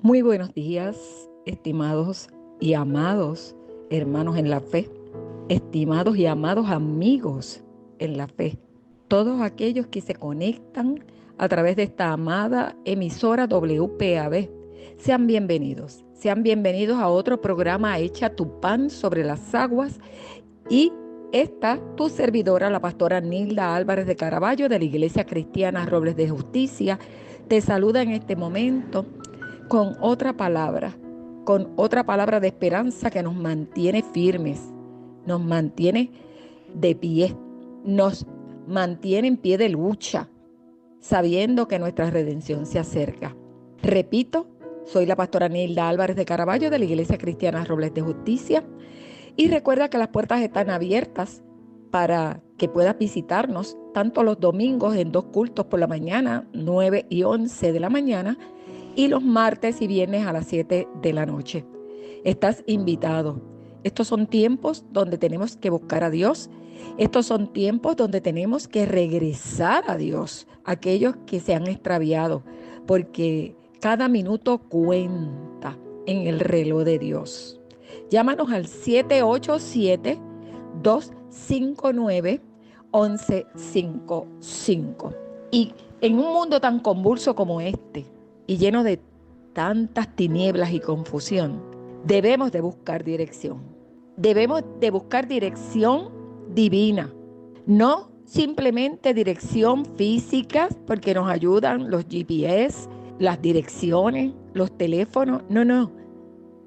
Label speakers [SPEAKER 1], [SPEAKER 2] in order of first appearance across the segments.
[SPEAKER 1] Muy buenos días, estimados y amados hermanos en la fe, estimados y amados amigos en la fe, todos aquellos que se conectan a través de esta amada emisora WPAB. Sean bienvenidos a otro programa Echa tu pan sobre las aguas, y esta, tu servidora, la pastora Nilda Álvarez de Caraballo, de la Iglesia Cristiana Robles de Justicia, te saluda en este momento con otra palabra de esperanza que nos mantiene firmes, nos mantiene de pie, nos mantiene en pie de lucha, sabiendo que nuestra redención se acerca. Repito, soy la pastora Nilda Álvarez de Caraballo, de la Iglesia Cristiana Robles de Justicia, y recuerda que las puertas están abiertas para que puedas visitarnos tanto los domingos en 2 cultos por la mañana, 9 y 11 de la mañana, y los martes y viernes a las 7 de la noche. Estás invitado. Estos son tiempos donde tenemos que buscar a Dios. Estos son tiempos donde tenemos que regresar a Dios, aquellos que se han extraviado, porque cada minuto cuenta en el reloj de Dios. Llámanos al 787-259-1155. Y en un mundo tan convulso como este, y lleno de tantas tinieblas y confusión, debemos de buscar dirección. Debemos de buscar dirección divina, no simplemente dirección física, porque nos ayudan los GPS, las direcciones, los teléfonos. No.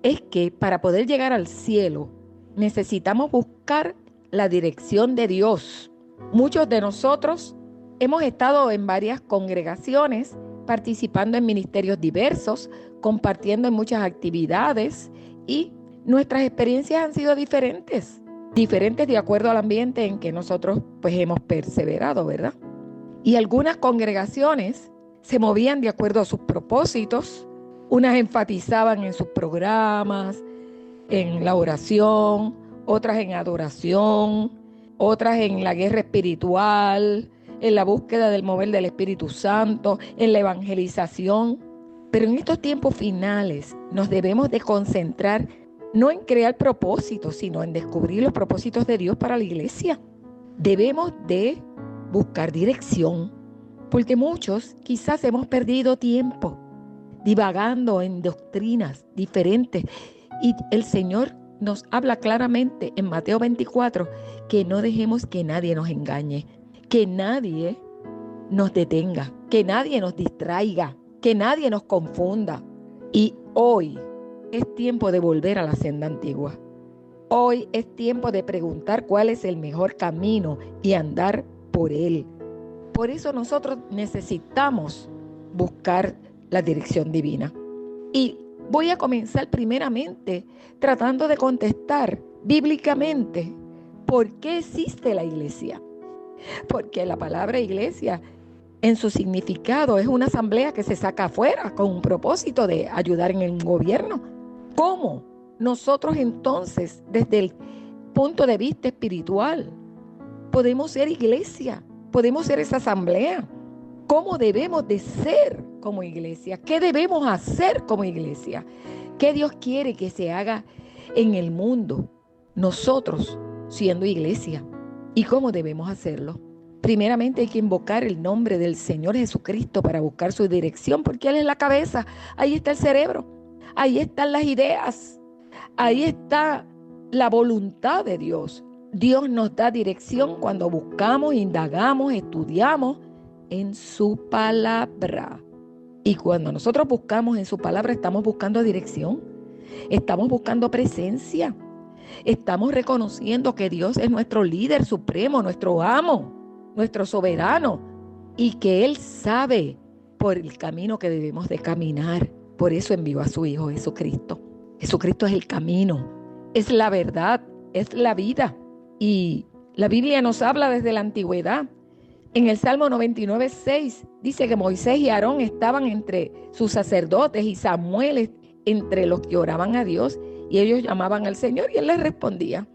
[SPEAKER 1] Es que para poder llegar al cielo necesitamos buscar la dirección de Dios. Muchos de nosotros hemos estado en varias congregaciones, participando en ministerios diversos, compartiendo en muchas actividades, y nuestras experiencias han sido diferentes de acuerdo al ambiente en que nosotros hemos perseverado, ¿verdad? Y algunas congregaciones se movían de acuerdo a sus propósitos. Unas enfatizaban en sus programas, en la oración, otras en adoración, otras en la guerra espiritual, en la búsqueda del mover del Espíritu Santo, en la evangelización. Pero en estos tiempos finales nos debemos de concentrar no en crear propósitos, sino en descubrir los propósitos de Dios para la iglesia. Debemos de buscar dirección, porque muchos quizás hemos perdido tiempo divagando en doctrinas diferentes, y el Señor nos habla claramente en Mateo 24 que no dejemos que nadie nos engañe, que nadie nos detenga, que nadie nos distraiga, que nadie nos confunda. Y hoy es tiempo de volver a la senda antigua. Hoy es tiempo de preguntar cuál es el mejor camino y andar por él. Por eso nosotros necesitamos buscar la dirección divina. Y voy a comenzar primeramente tratando de contestar bíblicamente por qué existe la iglesia. Porque la palabra iglesia, en su significado, es una asamblea que se saca afuera con un propósito de ayudar en el gobierno. ¿Cómo nosotros entonces, desde el punto de vista espiritual, podemos ser iglesia? Podemos ser esa asamblea. ¿Cómo debemos de ser como iglesia? ¿Qué debemos hacer como iglesia? ¿Qué Dios quiere que se haga en el mundo? Nosotros siendo iglesia. ¿Y cómo debemos hacerlo? Primeramente hay que invocar el nombre del Señor Jesucristo para buscar su dirección, porque Él es la cabeza. Ahí está el cerebro, ahí están las ideas, ahí está la voluntad de Dios. Dios nos da dirección cuando buscamos, indagamos, estudiamos en su palabra. Y cuando nosotros buscamos en su palabra, estamos buscando dirección, estamos buscando presencia, estamos reconociendo que Dios es nuestro líder supremo, nuestro amo, nuestro soberano, y que Él sabe por el camino que debemos de caminar. Por eso envió a su Hijo Jesucristo. Jesucristo es el camino, es la verdad, es la vida. Y la Biblia nos habla desde la antigüedad. En el Salmo 99:6 dice que Moisés y Aarón estaban entre sus sacerdotes y Samuel entre los que oraban a Dios, y ellos llamaban al Señor y Él les respondía.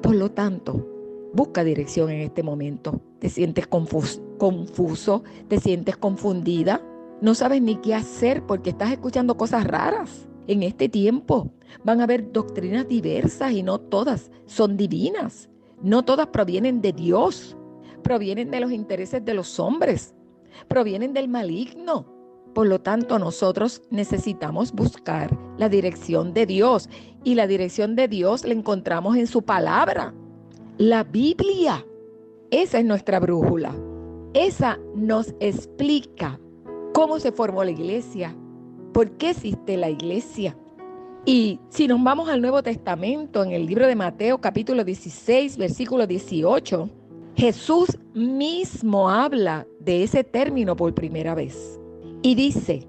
[SPEAKER 1] Por lo tanto, busca dirección en este momento. ¿Te sientes confuso? ¿Te sientes confundida? No sabes ni qué hacer porque estás escuchando cosas raras. En este tiempo van a haber doctrinas diversas y no todas son divinas. No todas provienen de Dios. Provienen de los intereses de los hombres. Provienen del maligno. Por lo tanto, nosotros necesitamos buscar la dirección de Dios. Y la dirección de Dios la encontramos en su palabra. La Biblia. Esa es nuestra brújula. Esa nos explica cómo se formó la iglesia, por qué existe la iglesia. Y si nos vamos al Nuevo Testamento, en el libro de Mateo capítulo 16, versículo 18, Jesús mismo habla de ese término por primera vez. Y dice,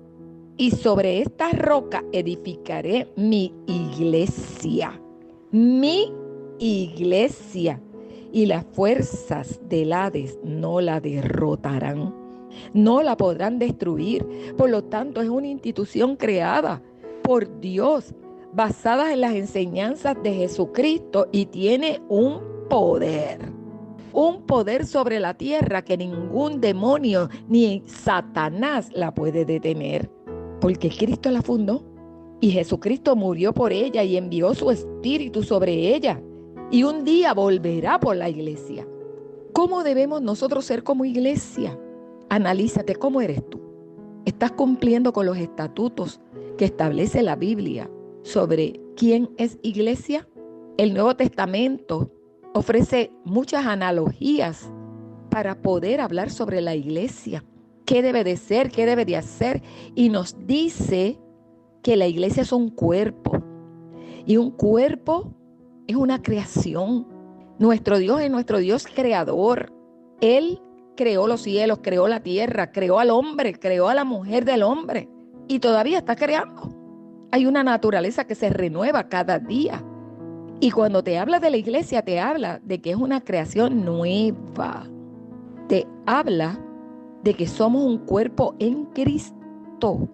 [SPEAKER 1] y sobre esta roca edificaré mi iglesia. Mi iglesia. Y las fuerzas del Hades no la derrotarán. No la podrán destruir. Por lo tanto, es una institución creada por Dios, basada en las enseñanzas de Jesucristo y tiene un poder sobre la tierra que ningún demonio ni Satanás la puede detener. Porque Cristo la fundó y Jesucristo murió por ella y envió su espíritu sobre ella. Y un día volverá por la iglesia. ¿Cómo debemos nosotros ser como iglesia? Analízate, ¿cómo eres tú? ¿Estás cumpliendo con los estatutos que establece la Biblia sobre quién es iglesia? El Nuevo Testamento ofrece muchas analogías para poder hablar sobre la iglesia. ¿Qué debe de ser? ¿Qué debe de hacer? Y nos dice que la iglesia es un cuerpo. Y un cuerpo es una creación. Nuestro Dios es nuestro Dios creador. Él creó los cielos, creó la tierra, creó al hombre, creó a la mujer del hombre y todavía está creando. Hay una naturaleza que se renueva cada día. Y cuando te habla de la iglesia, te habla de que es una creación nueva. Te habla de que somos un cuerpo en Cristo.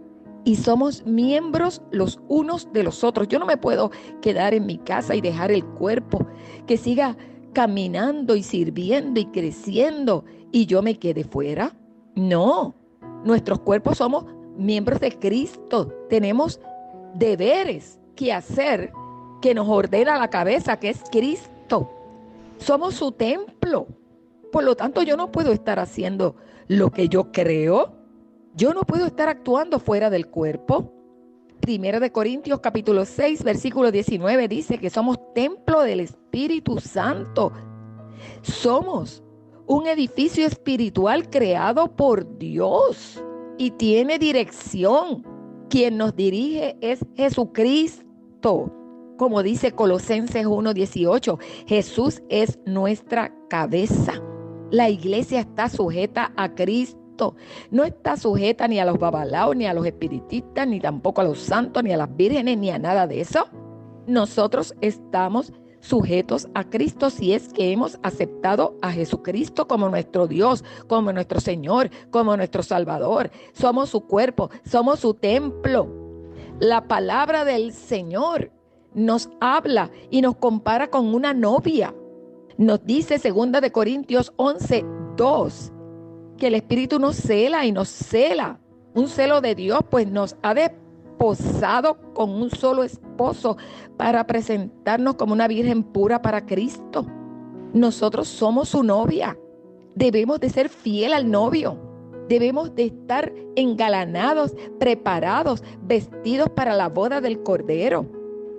[SPEAKER 1] Y somos miembros los unos de los otros. Yo no me puedo quedar en mi casa y dejar el cuerpo que siga caminando y sirviendo y creciendo y yo me quede fuera. No, nuestros cuerpos somos miembros de Cristo. Tenemos deberes que hacer que nos ordena la cabeza, que es Cristo. Somos su templo. Por lo tanto, yo no puedo estar haciendo lo que yo creo. Yo no puedo estar actuando fuera del cuerpo. Primera de Corintios capítulo 6, versículo 19 dice que somos templo del Espíritu Santo. Somos un edificio espiritual creado por Dios y tiene dirección. Quien nos dirige es Jesucristo. Como dice Colosenses 1:18, Jesús es nuestra cabeza. La iglesia está sujeta a Cristo. No está sujeta ni a los babalaos, ni a los espiritistas, ni tampoco a los santos, ni a las vírgenes, ni a nada de eso. Nosotros estamos sujetos a Cristo si es que hemos aceptado a Jesucristo como nuestro Dios, como nuestro Señor, como nuestro Salvador. Somos su cuerpo, somos su templo. La palabra del Señor nos habla y nos compara con una novia. Nos dice 2 de Corintios 11:2 que el Espíritu nos cela y nos cela. Un celo de Dios, pues nos ha desposado con un solo esposo para presentarnos como una virgen pura para Cristo. Nosotros somos su novia. Debemos de ser fiel al novio. Debemos de estar engalanados, preparados, vestidos para la boda del Cordero.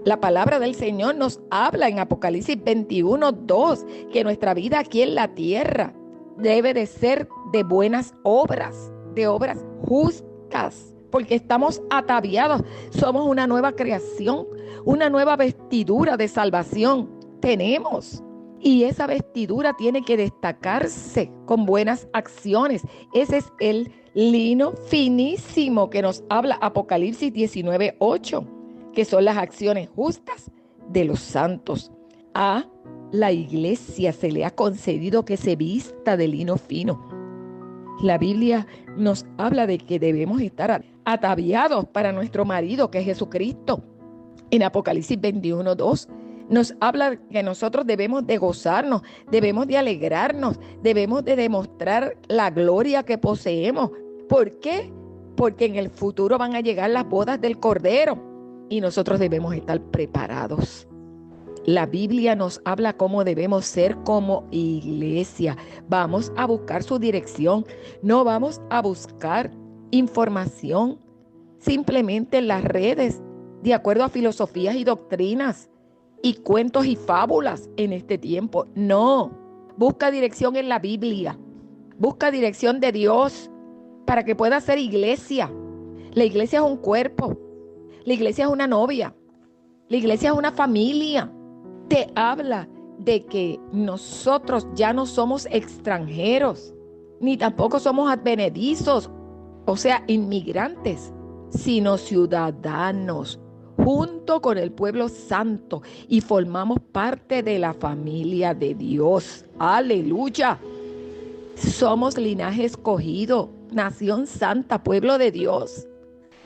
[SPEAKER 1] La palabra del Señor nos habla en Apocalipsis 21:2 que nuestra vida aquí en la tierra debe de ser de buenas obras, de obras justas, porque estamos ataviados, somos una nueva creación, una nueva vestidura de salvación tenemos. Y esa vestidura tiene que destacarse con buenas acciones. Ese es el lino finísimo que nos habla Apocalipsis 19:8, que son las acciones justas de los santos. A la iglesia se le ha concedido que se vista de lino fino. La Biblia nos habla de que debemos estar ataviados para nuestro marido, que es Jesucristo. En Apocalipsis 21:2 nos habla que nosotros debemos de gozarnos, debemos de alegrarnos, debemos de demostrar la gloria que poseemos. ¿Por qué? porque en el futuro van a llegar las bodas del Cordero y nosotros debemos estar preparados. La Biblia nos habla cómo debemos ser como iglesia. Vamos a buscar su dirección, no vamos a buscar información simplemente en las redes, de acuerdo a filosofías y doctrinas y cuentos y fábulas en este tiempo. No, busca dirección en la Biblia, busca dirección de Dios para que pueda ser iglesia. La iglesia es un cuerpo, la iglesia es una novia, la iglesia es una familia. Te habla de que nosotros ya no somos extranjeros, ni tampoco somos advenedizos, o sea, inmigrantes, sino ciudadanos, junto con el pueblo santo, y formamos parte de la familia de Dios. ¡Aleluya! Somos linaje escogido, nación santa, pueblo de Dios.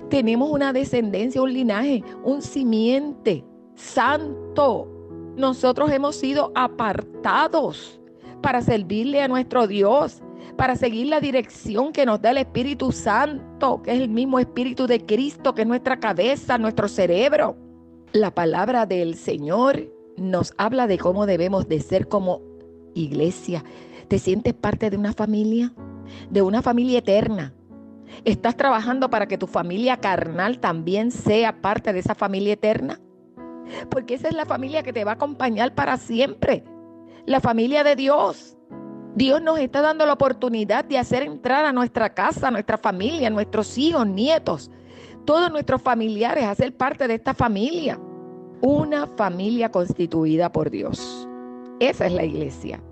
[SPEAKER 1] Tenemos una descendencia, un linaje, un simiente santo. Nosotros hemos sido apartados para servirle a nuestro Dios, para seguir la dirección que nos da el Espíritu Santo, que es el mismo Espíritu de Cristo, que es nuestra cabeza, nuestro cerebro. La palabra del Señor nos habla de cómo debemos de ser como iglesia. ¿Te sientes parte de una familia eterna? ¿Estás trabajando para que tu familia carnal también sea parte de esa familia eterna? Porque esa es la familia que te va a acompañar para siempre, la familia de Dios. Dios nos está dando la oportunidad de hacer entrar a nuestra casa, a nuestra familia, a nuestros hijos, nietos, todos nuestros familiares, a ser parte de esta familia. Una familia constituida por Dios. Esa es la iglesia.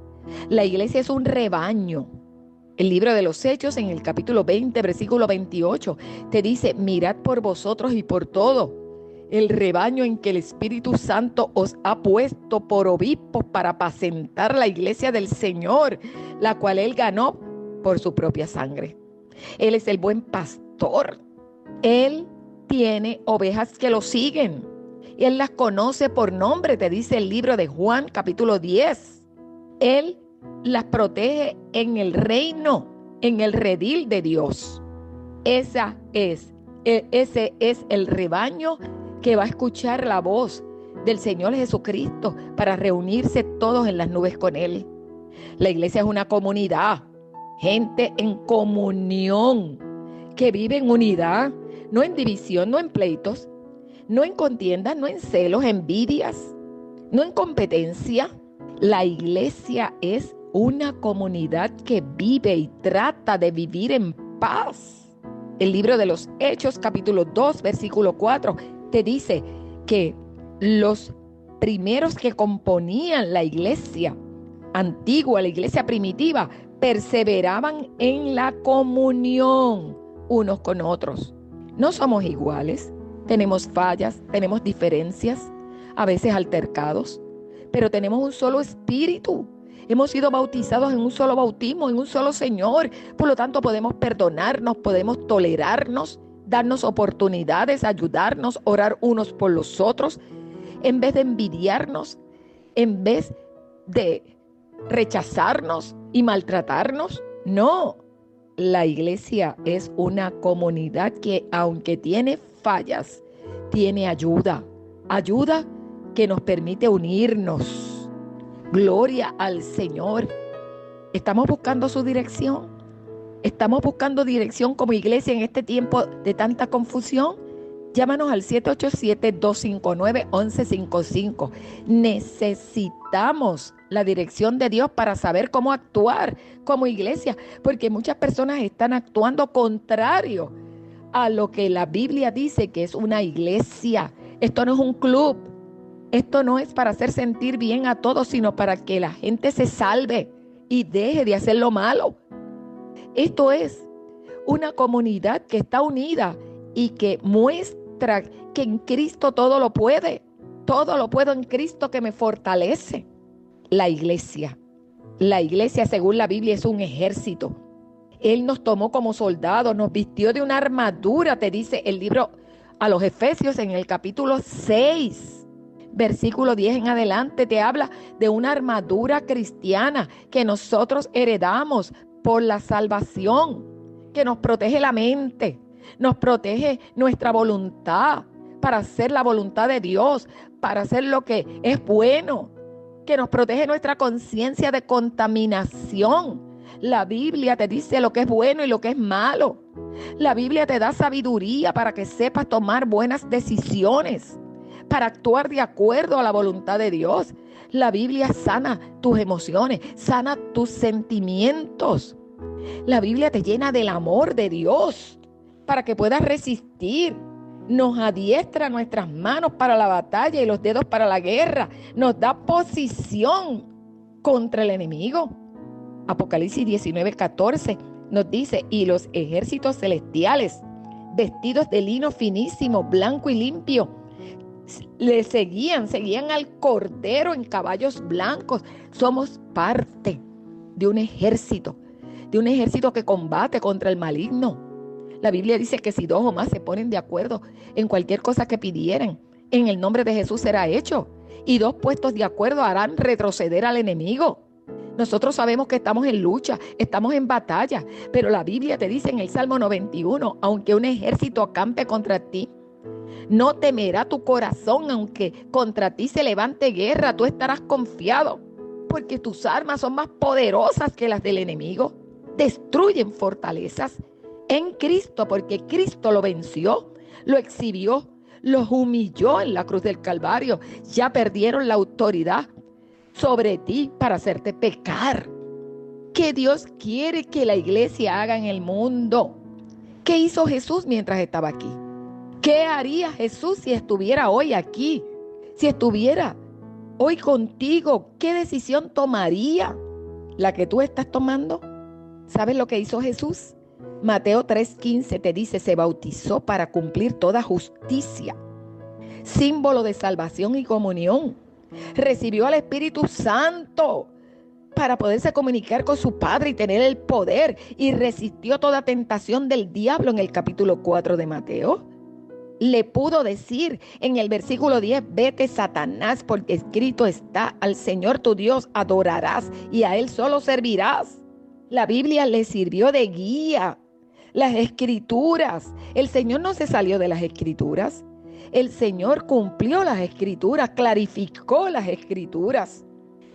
[SPEAKER 1] La iglesia es un rebaño. El libro de los Hechos, en el capítulo 20, versículo 28, te dice: mirad por vosotros y por todo el rebaño en que el Espíritu Santo os ha puesto por obispos para apacentar la iglesia del Señor, la cual Él ganó por su propia sangre. Él es el buen pastor. Él tiene ovejas que lo siguen. Él las conoce por nombre, te dice el libro de Juan, capítulo 10. Él las protege en el reino, en el redil de Dios. Ese es el rebaño que va a escuchar la voz del Señor Jesucristo para reunirse todos en las nubes con Él. La iglesia es una comunidad, gente en comunión, que vive en unidad, no en división, no en pleitos, no en contiendas, no en celos, envidias, no en competencia. La iglesia es una comunidad que vive y trata de vivir en paz. El libro de los Hechos, capítulo 2, versículo 4, te dice que los primeros que componían la iglesia antigua, la iglesia primitiva, perseveraban en la comunión unos con otros. No somos iguales, tenemos fallas, tenemos diferencias, a veces altercados, pero tenemos un solo espíritu. Hemos sido bautizados en un solo bautismo, en un solo Señor. Por lo tanto, podemos perdonarnos, podemos tolerarnos, darnos oportunidades, ayudarnos, orar unos por los otros, en vez de envidiarnos, en vez de rechazarnos y maltratarnos. No, la iglesia es una comunidad que, aunque tiene fallas, tiene ayuda que nos permite unirnos. Gloria al Señor. ¿Estamos buscando su dirección? ¿Estamos buscando dirección como iglesia en este tiempo de tanta confusión? Llámanos al 787-259-1155. Necesitamos la dirección de Dios para saber cómo actuar como iglesia, porque muchas personas están actuando contrario a lo que la Biblia dice que es una iglesia. Esto no es un club. Esto no es para hacer sentir bien a todos, sino para que la gente se salve y deje de hacer lo malo. Esto es una comunidad que está unida y que muestra que en Cristo todo lo puede. Todo lo puedo en Cristo que me fortalece. La iglesia, según la Biblia, es un ejército. Él nos tomó como soldados, nos vistió de una armadura, te dice el libro a los Efesios en el capítulo 6. Versículo 10 en adelante te habla de una armadura cristiana que nosotros heredamos por la salvación, que nos protege la mente, nos protege nuestra voluntad para hacer la voluntad de Dios, para hacer lo que es bueno, que nos protege nuestra conciencia de contaminación. La Biblia te dice lo que es bueno y lo que es malo. La Biblia te da sabiduría para que sepas tomar buenas decisiones, para actuar de acuerdo a la voluntad de Dios. La Biblia sana tus emociones, sana tus sentimientos. La Biblia te llena del amor de Dios para que puedas resistir. Nos adiestra nuestras manos para la batalla y los dedos para la guerra. Nos da posición contra el enemigo. Apocalipsis 19:14 nos dice: y los ejércitos celestiales, vestidos de lino finísimo, blanco y limpio, le seguían al Cordero en caballos blancos. Somos parte de un ejército que combate contra el maligno. La Biblia dice que si 2 o más se ponen de acuerdo en cualquier cosa que pidieran, en el nombre de Jesús será hecho. Y 2 puestos de acuerdo harán retroceder al enemigo. Nosotros sabemos que estamos en lucha, estamos en batalla, pero la Biblia te dice en el Salmo 91, aunque un ejército acampe contra ti, no temerá tu corazón, aunque contra ti se levante guerra, tú estarás confiado, porque tus armas son más poderosas que las del enemigo. Destruyen fortalezas en Cristo, porque Cristo lo venció, lo exhibió, los humilló en la cruz del Calvario. Ya perdieron la autoridad sobre ti para hacerte pecar. ¿Qué Dios quiere que la iglesia haga en el mundo? ¿Qué hizo Jesús mientras estaba aquí? ¿Qué haría Jesús si estuviera hoy aquí? Si estuviera hoy contigo, ¿qué decisión tomaría? ¿La que tú estás tomando? ¿Sabes lo que hizo Jesús? Mateo 3:15 te dice: se bautizó para cumplir toda justicia, símbolo de salvación y comunión. Recibió al Espíritu Santo para poderse comunicar con su Padre y tener el poder, y resistió toda tentación del diablo. En el capítulo 4 de Mateo le pudo decir en el versículo 10: vete, Satanás, porque escrito está: al Señor tu Dios adorarás y a Él solo servirás. La Biblia le sirvió de guía. Las Escrituras, el Señor no se salió de las Escrituras. El Señor cumplió las Escrituras, clarificó las Escrituras.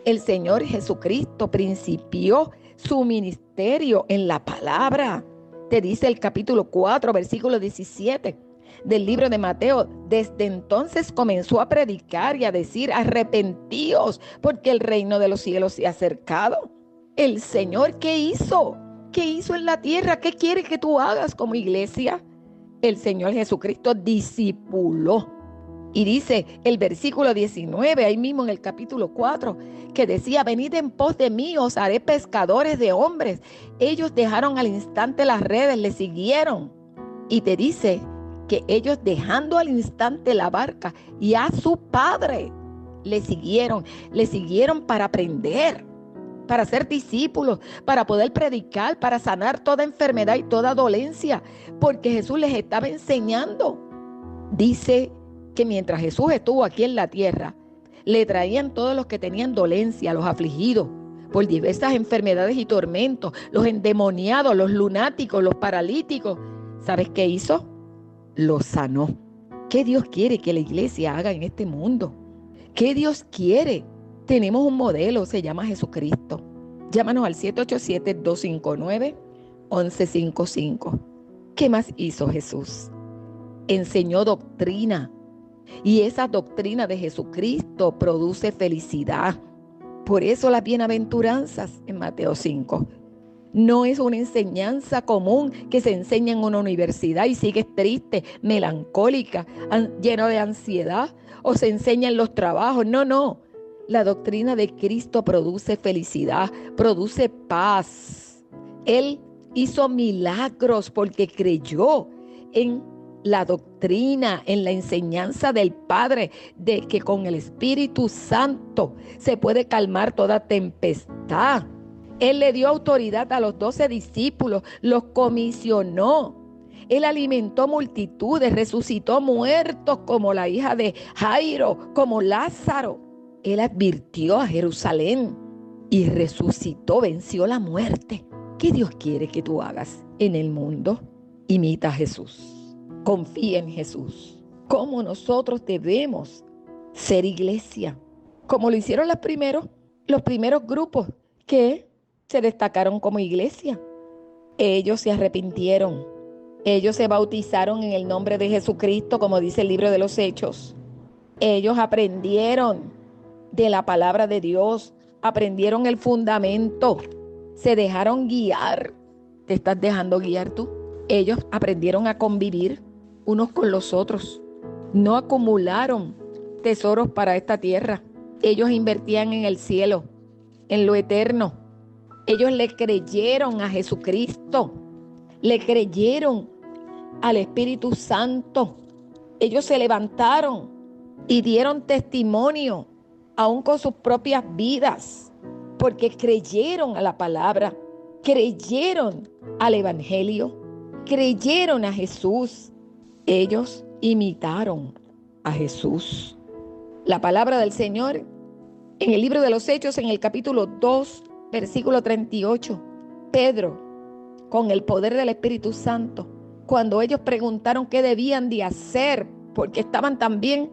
[SPEAKER 1] El Señor Jesucristo principió su ministerio en la palabra. Te dice el capítulo 4, versículo 17 del libro de Mateo: desde entonces comenzó a predicar y a decir: arrepentíos, porque el reino de los cielos se ha acercado. El Señor, ¿qué hizo? ¿Qué hizo en la tierra? ¿Qué quiere que tú hagas como iglesia? El Señor Jesucristo discipuló. Y dice el versículo 19, ahí mismo en el capítulo 4, que decía: venid en pos de mí, os haré pescadores de hombres. Ellos dejaron al instante las redes, le siguieron. Y te dice que ellos, dejando al instante la barca y a su Padre, le siguieron para aprender, para ser discípulos, para poder predicar, para sanar toda enfermedad y toda dolencia, porque Jesús les estaba enseñando. Dice que mientras Jesús estuvo aquí en la tierra, le traían todos los que tenían dolencia, los afligidos por diversas enfermedades y tormentos, los endemoniados, los lunáticos, los paralíticos. ¿Sabes qué hizo? Los sanó. ¿Qué Dios quiere que la iglesia haga en este mundo? ¿Qué Dios quiere? Tenemos un modelo, se llama Jesucristo. Llámanos al 787-259-1155. ¿Qué más hizo Jesús? Enseñó doctrina. Y esa doctrina de Jesucristo produce felicidad. Por eso las bienaventuranzas en Mateo 5. No es una enseñanza común que se enseña en una universidad y sigues triste, melancólica, lleno de ansiedad, o se enseña en los trabajos. No. La doctrina de Cristo produce felicidad, produce paz. Él hizo milagros porque creyó en la doctrina, en la enseñanza del Padre, de que con el Espíritu Santo se puede calmar toda tempestad. Él le dio autoridad a los 12 discípulos, los comisionó. Él alimentó multitudes, resucitó muertos como la hija de Jairo, como Lázaro. Él advirtió a Jerusalén y resucitó, venció la muerte. ¿Qué Dios quiere que tú hagas en el mundo? Imita a Jesús. Confía en Jesús. ¿Cómo nosotros debemos ser iglesia? Como lo hicieron los primeros grupos que se destacaron como iglesia. Ellos se arrepintieron. Ellos se bautizaron en el nombre de Jesucristo, como dice el libro de los Hechos. Ellos aprendieron de la palabra de Dios, aprendieron el fundamento, se dejaron guiar. ¿Te estás dejando guiar tú? Ellos aprendieron a convivir unos con los otros. No acumularon tesoros para esta tierra. Ellos invertían en el cielo, en lo eterno. Ellos le creyeron a Jesucristo, le creyeron al Espíritu Santo. Ellos se levantaron y dieron testimonio, aún con sus propias vidas, porque creyeron a la palabra, creyeron al Evangelio, creyeron a Jesús. Ellos imitaron a Jesús. La palabra del Señor en el libro de los Hechos, en el capítulo 2, versículo 38, Pedro, con el poder del Espíritu Santo, cuando ellos preguntaron qué debían de hacer, porque estaban también,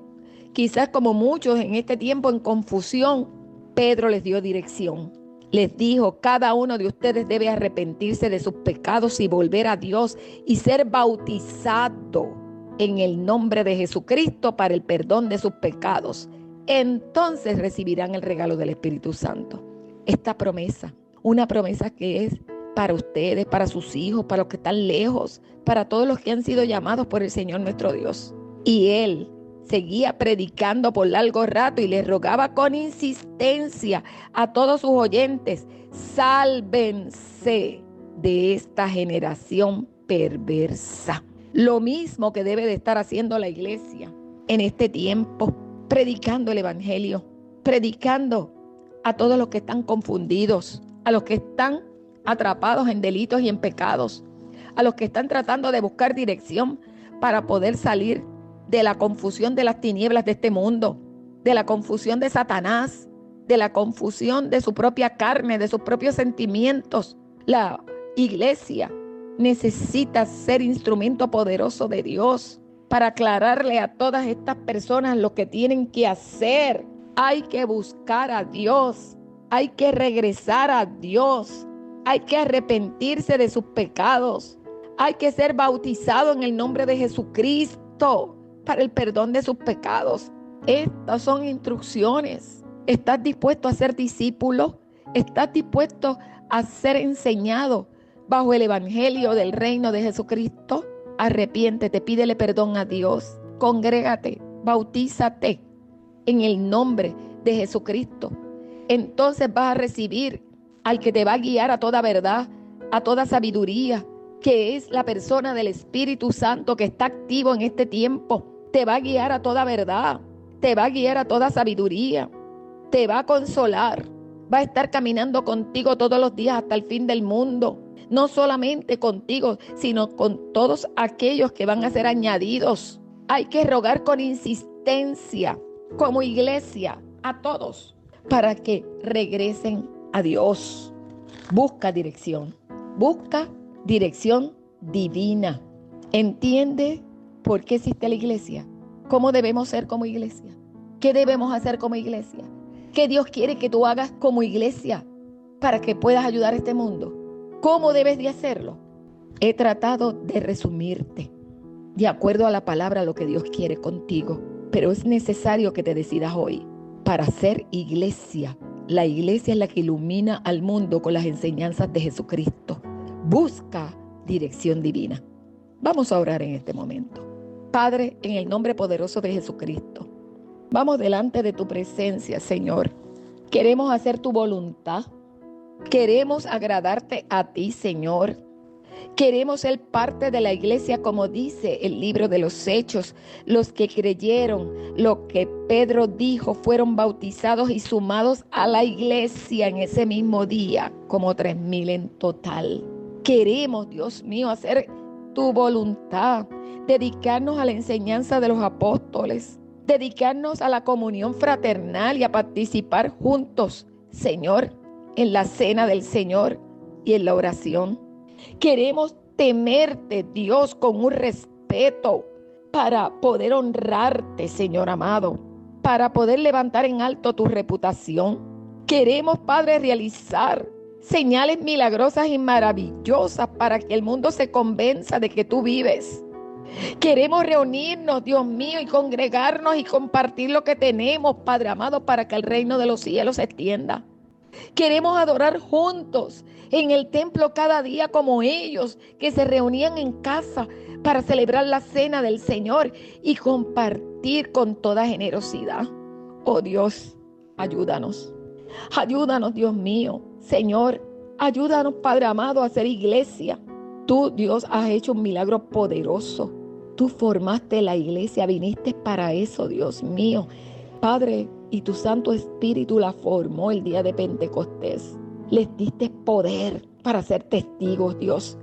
[SPEAKER 1] quizás como muchos en este tiempo, en confusión, Pedro les dio dirección. Les dijo: cada uno de ustedes debe arrepentirse de sus pecados y volver a Dios y ser bautizado en el nombre de Jesucristo para el perdón de sus pecados. Entonces recibirán el regalo del Espíritu Santo. Esta promesa, una promesa que es para ustedes, para sus hijos, para los que están lejos, para todos los que han sido llamados por el Señor nuestro Dios. Y él seguía predicando por largo rato y les rogaba con insistencia a todos sus oyentes: sálvense de esta generación perversa. Lo mismo que debe de estar haciendo la iglesia en este tiempo, predicando el Evangelio, predicando a todos los que están confundidos, a los que están atrapados en delitos y en pecados, a los que están tratando de buscar dirección para poder salir de la confusión de las tinieblas de este mundo, de la confusión de Satanás, de la confusión de su propia carne, de sus propios sentimientos. La iglesia necesita ser instrumento poderoso de Dios para aclararle a todas estas personas lo que tienen que hacer. Hay que buscar a Dios, hay que regresar a Dios, hay que arrepentirse de sus pecados, hay que ser bautizado en el nombre de Jesucristo para el perdón de sus pecados. Estas son instrucciones. ¿Estás dispuesto a ser discípulo? ¿Estás dispuesto a ser enseñado bajo el Evangelio del reino de Jesucristo? Arrepiéntete, pídele perdón a Dios, congrégate, bautízate en el nombre de Jesucristo. Entonces vas a recibir al que te va a guiar a toda verdad, a toda sabiduría, que es la persona del Espíritu Santo que está activo en este tiempo. Te va a guiar a toda verdad, te va a guiar a toda sabiduría, te va a consolar, va a estar caminando contigo todos los días hasta el fin del mundo. No solamente contigo, sino con todos aquellos que van a ser añadidos. Hay que rogar con insistencia, como iglesia, a todos, para que regresen a Dios. Busca dirección divina. Entiende por qué existe la iglesia, cómo debemos ser como iglesia, qué debemos hacer como iglesia, qué Dios quiere que tú hagas como iglesia para que puedas ayudar a este mundo, cómo debes de hacerlo. He tratado de resumirte de acuerdo a la palabra lo que Dios quiere contigo, pero es necesario que te decidas hoy para ser iglesia. La iglesia es la que ilumina al mundo con las enseñanzas de Jesucristo. Busca dirección divina. Vamos a orar en este momento. Padre, en el nombre poderoso de Jesucristo, vamos delante de tu presencia, Señor. Queremos hacer tu voluntad. Queremos agradarte a ti, Señor. Queremos ser parte de la iglesia, como dice el libro de los Hechos. Los que creyeron lo que Pedro dijo fueron bautizados y sumados a la iglesia en ese mismo día, como 3,000 en total. Queremos, Dios mío, hacer tu voluntad, dedicarnos a la enseñanza de los apóstoles, dedicarnos a la comunión fraternal y a participar juntos, Señor, en la cena del Señor y en la oración. Queremos temerte, Dios, con un respeto para poder honrarte, Señor amado, para poder levantar en alto tu reputación. Queremos, Padre, realizar señales milagrosas y maravillosas para que el mundo se convenza de que tú vives. Queremos reunirnos, Dios mío, y congregarnos y compartir lo que tenemos, Padre amado, para que el reino de los cielos se extienda. Queremos adorar juntos en el templo cada día como ellos, que se reunían en casa para celebrar la cena del Señor y compartir con toda generosidad. Oh Dios, ayúdanos. Ayúdanos, Dios mío. Señor, ayúdanos, Padre amado, a hacer iglesia. Tú, Dios, has hecho un milagro poderoso. Tú formaste la iglesia, viniste para eso, Dios mío. Padre, y tu Santo Espíritu la formó el día de Pentecostés. Les diste poder para ser testigos, Dios.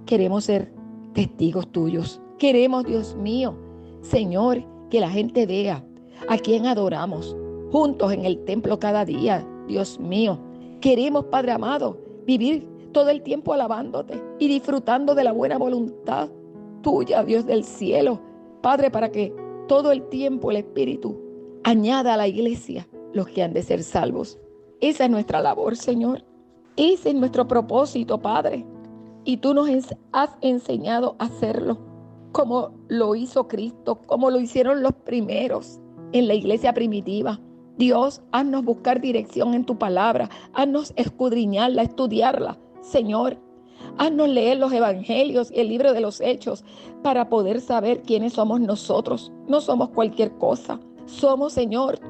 [SPEAKER 1] Queremos ser testigos tuyos. Queremos, Dios mío, Señor, que la gente vea a quien adoramos juntos en el templo cada día, Dios mío. Queremos, Padre amado, vivir todo el tiempo alabándote y disfrutando de la buena voluntad tuya, Dios del cielo. Padre, para que todo el tiempo el Espíritu añada a la iglesia los que han de ser salvos. Esa es nuestra labor, Señor. Ese es nuestro propósito, Padre. Y tú nos has enseñado a hacerlo como lo hizo Cristo, como lo hicieron los primeros en la iglesia primitiva. Dios, haznos buscar dirección en tu palabra. Haznos escudriñarla, estudiarla, Señor. Haznos leer los evangelios y el libro de los Hechos para poder saber quiénes somos nosotros. No somos cualquier cosa. Somos, Señor,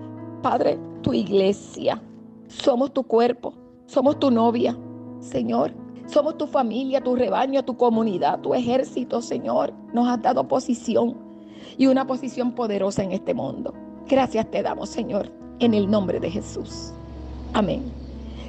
[SPEAKER 1] Padre, tu iglesia. Somos tu cuerpo. Somos tu novia, Señor. Somos tu familia, tu rebaño, tu comunidad, tu ejército, Señor. Nos has dado posición y una posición poderosa en este mundo. Gracias te damos, Señor, en el nombre de Jesús. Amén.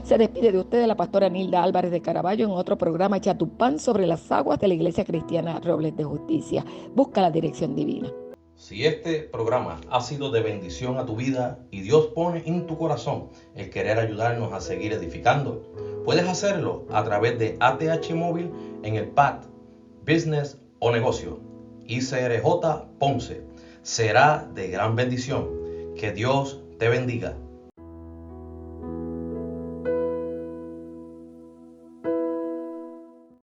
[SPEAKER 1] Se despide de usted la pastora Nilda Álvarez de Caraballo en otro programa Echa tu pan sobre las aguas de la Iglesia Cristiana Robles de Justicia. Busca la dirección divina.
[SPEAKER 2] Si este programa ha sido de bendición a tu vida y Dios pone en tu corazón el querer ayudarnos a seguir edificando, puedes hacerlo a través de ATH Móvil en el PAT, Business o Negocio, ICRJ Ponce. Será de gran bendición. Que Dios te bendiga.